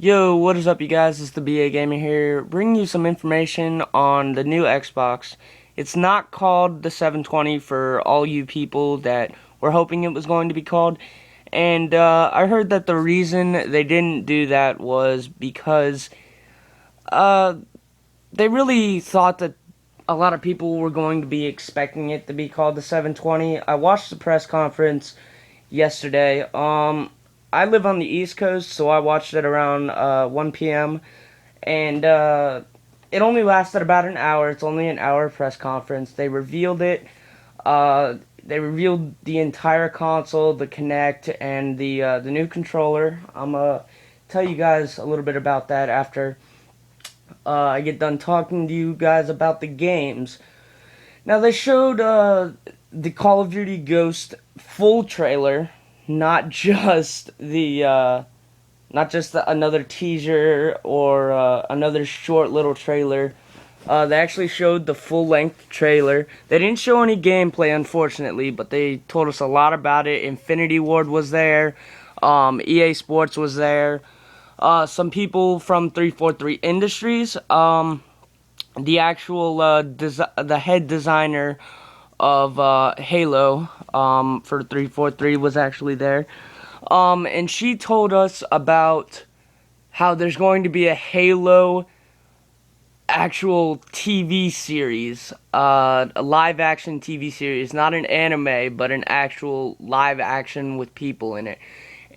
Yo, what is up, you guys? It's the BA Gamer here, bringing you some information on the new Xbox. It's not called the 720 for all you people that were hoping it was going to be called. And I heard that the reason they didn't do that was because uh, they really thought that a lot of people were going to be expecting it to be called the 720. I watched the press conference yesterday. I live on the East Coast, so I watched it around 1 p.m. and it only lasted about an hour. It's only an hour press conference. They revealed it. They revealed the entire console, the Kinect, and the new controller. I'm gonna tell you guys a little bit about that after I get done talking to you guys about the games. Now they showed the Call of Duty Ghost full trailer, not just another teaser or another short little trailer. They actually showed the full length trailer. They didn't show any gameplay, unfortunately, but they told us a lot about it. Infinity Ward was there. EA Sports was there. Some people from 343 Industries. The actual the head designer of Halo for 343 was actually there. And she told us about how there's going to be a Halo actual TV series, a live action TV series, not an anime, but an actual live action with people in it.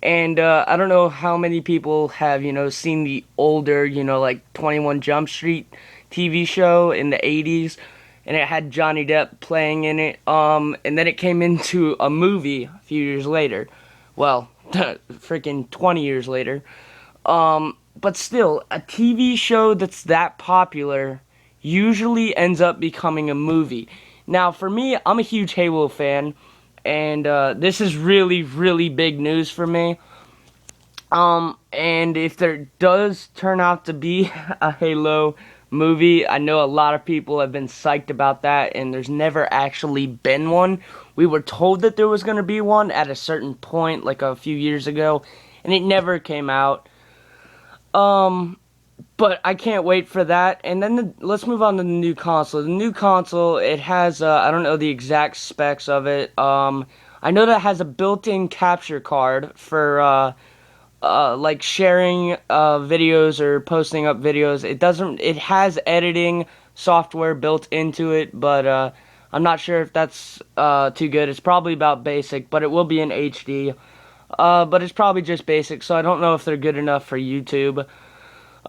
And I don't know how many people have, seen the older, like 21 Jump Street TV show in the 80s, and it had Johnny Depp playing in it. And then it came into a movie a few years later. Well, freaking 20 years later. But still, a TV show that's that popular usually ends up becoming a movie. Now, for me, I'm a huge Halo fan, and this is really, really big news for me. And if there does turn out to be a Halo movie, I know a lot of people have been psyched about that, and there's never actually been one. We were told that there was going to be one at a certain point, like a few years ago, and it never came out. But I can't wait for that. And then let's move on to the new console. The new console, it has, I don't know the exact specs of it. I know that it has a built-in capture card for, like sharing videos or posting up videos. It has editing software built into it, but I'm not sure if that's too good. It's probably about basic, but it will be in HD. But it's probably just basic, so I don't know if they're good enough for YouTube.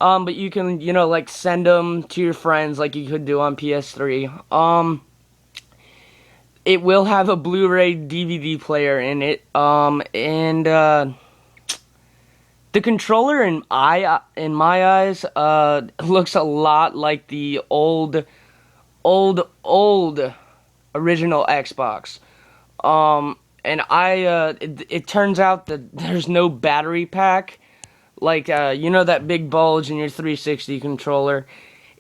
But you can, like send them to your friends like you could do on PS3. It will have a Blu-ray DVD player in it. And the controller in my eyes looks a lot like the old original Xbox. And it turns out that there's no battery pack. Like, that big bulge in your 360 controller.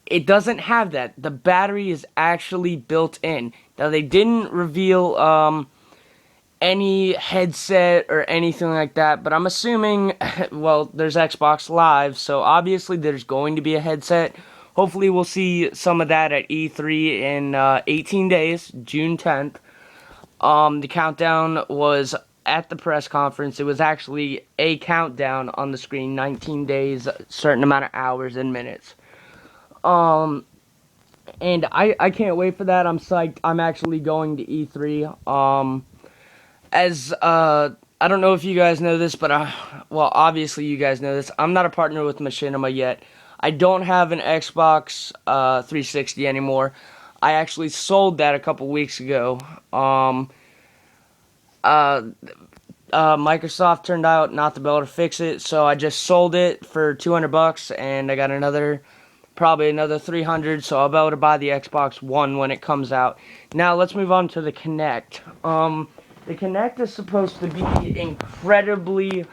It doesn't have that. The battery is actually built in. Now, they didn't reveal any headset or anything like that, but I'm assuming, well, there's Xbox Live, so obviously there's going to be a headset. Hopefully we'll see some of that at E3 in 18 days, June 10th. The countdown was at the press conference. It was actually a countdown on the screen, 19 days, a certain amount of hours and minutes. And I can't wait for that. I'm psyched. I'm actually going to E3. I don't know if you guys know this, but well, obviously you guys know this. I'm not a partner with Machinima yet. I don't have an Xbox 360 anymore. I actually sold that a couple weeks ago. Microsoft turned out not to be able to fix it, so I just sold it for $200, and I got probably another 300, so I'll be able to buy the Xbox One when it comes out. Now let's move on to the Kinect. The Kinect is supposed to be incredibly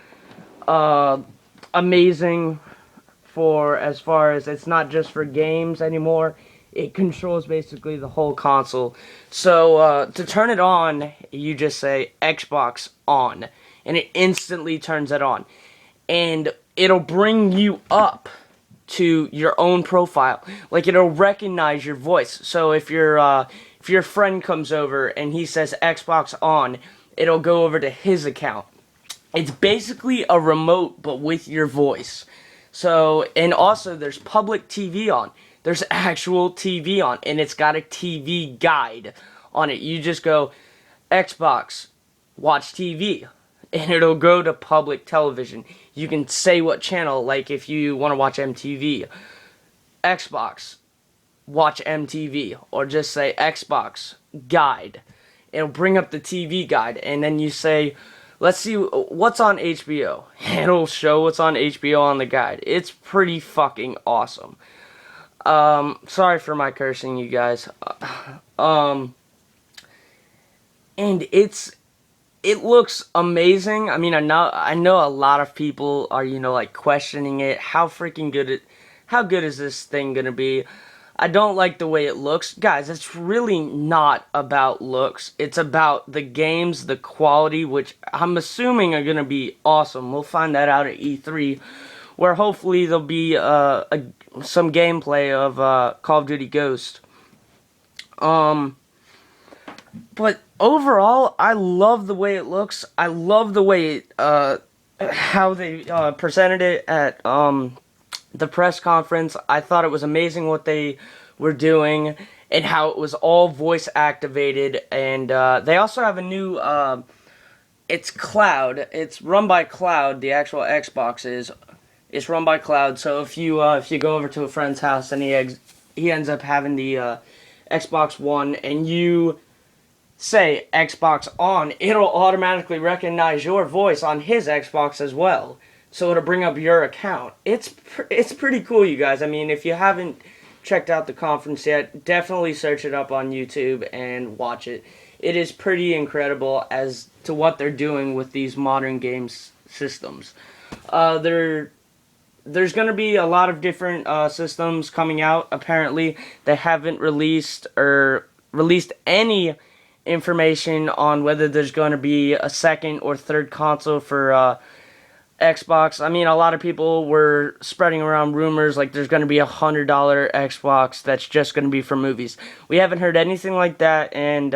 amazing for as far as it's not just for games anymore. It controls basically the whole console. So to turn it on, you just say Xbox on, and it instantly turns it on. And it'll bring you up to your own profile. Like, it'll recognize your voice. So if your friend comes over and he says Xbox on, it'll go over to his account. It's basically a remote, but with your voice. So, and also there's public TV on. There's actual TV on, and it's got a TV guide on it. You just go, Xbox, watch TV, and it'll go to public television. You can say what channel, like if you want to watch MTV, Xbox, watch MTV, or just say Xbox guide. It'll bring up the TV guide, and then you say, let's see what's on HBO. It'll show what's on HBO on the guide. It's pretty fucking awesome. Sorry for my cursing, you guys. And it looks amazing. I mean, I know a lot of people are, like, questioning it. How good is this thing gonna be? I don't like the way it looks. Guys, it's really not about looks. It's about the games, the quality, which I'm assuming are gonna be awesome. We'll find that out at E3, where hopefully there'll be some gameplay of Call of Duty Ghost. But overall, I love the way it looks. I love the way how they presented it at the press conference. I thought it was amazing what they were doing and how it was all voice activated. And they also have a new, it's Cloud. It's run by Cloud. The actual Xbox is. It's run by Cloud. So if you go over to a friend's house and he ends up having the Xbox One, and you say Xbox on, it'll automatically recognize your voice on his Xbox as well. So it'll bring up your account. It's pretty cool, you guys. I mean, if you haven't checked out the conference yet, definitely search it up on YouTube and watch it. It is pretty incredible as to what they're doing with these modern games systems. There's going to be a lot of different systems coming out. Apparently, they haven't released any information on whether there's going to be a second or third console for Xbox. I mean, a lot of people were spreading around rumors like there's going to be a $100 Xbox that's just going to be for movies. We haven't heard anything like that, and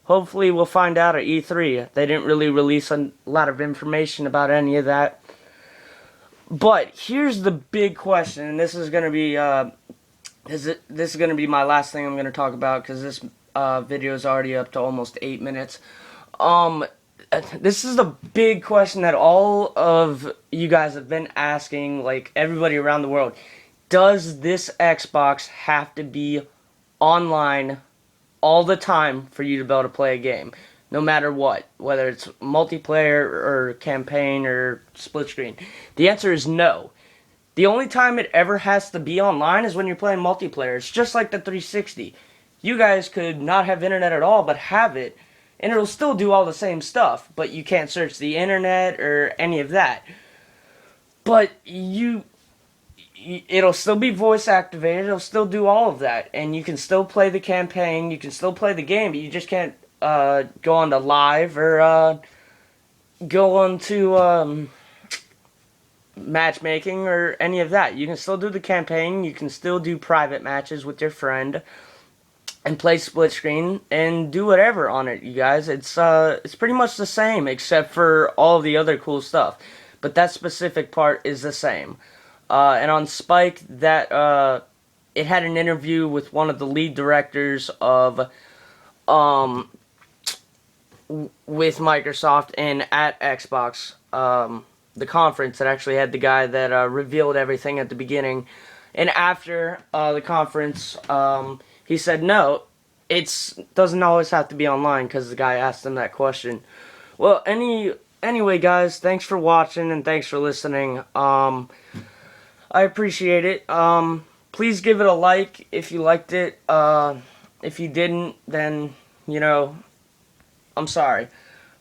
hopefully we'll find out at E3. They didn't really release a lot of information about any of that. But here's the big question, and this is going to be this is going to be my last thing I'm going to talk about, because this video is already up to almost 8 minutes. This is the big question that all of you guys have been asking, like everybody around the world. Does this Xbox have to be online all the time for you to be able to play a game? No matter what, whether it's multiplayer or campaign or split screen. The answer is no. The only time it ever has to be online is when you're playing multiplayer. It's just like the 360. You guys could not have internet at all, but have it, and it'll still do all the same stuff, but you can't search the internet or any of that. But it'll still be voice activated, it'll still do all of that, and you can still play the campaign, you can still play the game, but you just can't go on to live or go on to matchmaking or any of that. You can still do the campaign, you can still do private matches with your friend, and play split screen and do whatever on it, you guys. It's pretty much the same, except for all the other cool stuff. But that specific part is the same. And on Spike, that it had an interview with one of the lead directors of with Microsoft and at Xbox, the conference that actually had the guy that revealed everything at the beginning. And after the conference, he said, no, it doesn't always have to be online, because the guy asked him that question. Well, anyway, guys, thanks for watching and thanks for listening. I appreciate it. Please give it a like if you liked it. If you didn't, then, I'm sorry.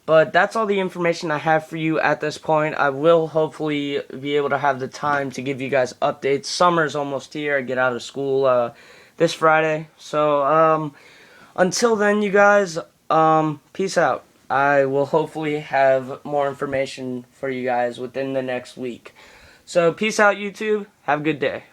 But that's all the information I have for you at this point. I will hopefully be able to have the time to give you guys updates. Summer's almost here. I get out of school this Friday. So, until then, you guys, peace out. I will hopefully have more information for you guys within the next week. So peace out, YouTube. Have a good day.